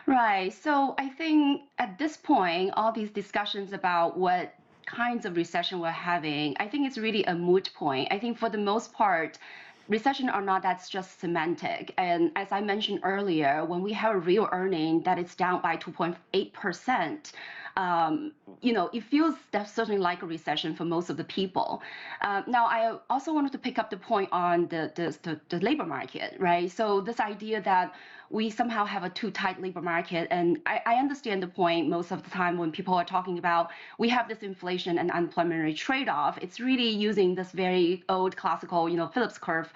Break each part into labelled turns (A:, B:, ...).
A: Right. So I think at this point, all these discussions about what kinds of recession we're having, I think it's really a moot point. I think for the most part, recession or not, that's just semantic. And as I mentioned earlier, when we have a real earning that is down by 2.8%, um, it feels that's certainly like a recession for most of the people. Now, I also wanted to pick up the point on the labor market, right? So this idea that we somehow have a too tight labor market, and I understand the point most of the time when people are talking about we have this inflation and unemployment rate trade-off. It's really using this very old classical, Phillips curve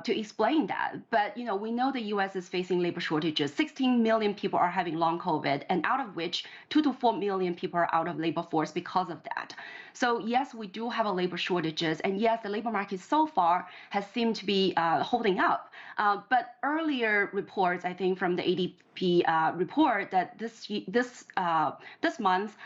A: to explain that. But we know the U.S. is facing labor shortages. 16 million people are having long COVID, and out of which 2 to 4 million people are out of labor force because of that. So yes, we do have a labor shortages, and yes, the labor market so far has seemed to be holding up. But earlier reports, I think from the ADP report, that this month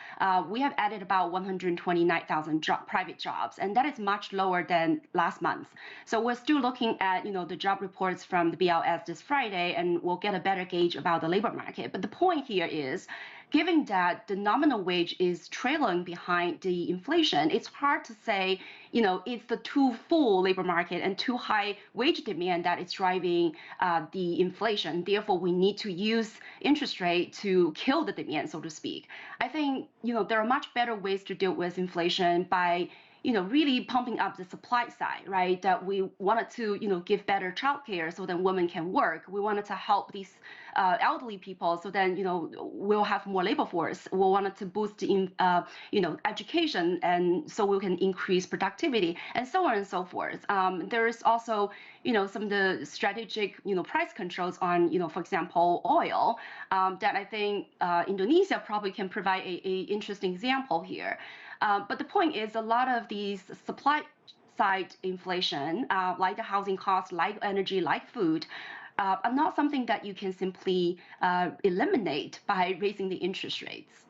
A: we have added about 129,000 private jobs, and that is much lower than last month. So we're still looking at the job reports from the BLS this Friday, and we'll get a better gauge about the labor market. But the point here is, given that the nominal wage is trailing behind the inflation, it's hard to say, it's the too full labor market and too high wage demand that is driving the inflation. Therefore, we need to use interest rate to kill the demand, so to speak. I think, there are much better ways to deal with inflation by really pumping up the supply side, right? That we wanted to, give better childcare so that women can work. We wanted to help these elderly people so then, we'll have more labor force. We wanted to boost in, education, and so we can increase productivity and so on and so forth. There is also, some of the strategic, price controls on, for example, oil, that I think Indonesia probably can provide a interesting example here. But the point is, a lot of these supply side inflation, like the housing costs, like energy, like food, are not something that you can simply eliminate by raising the interest rates.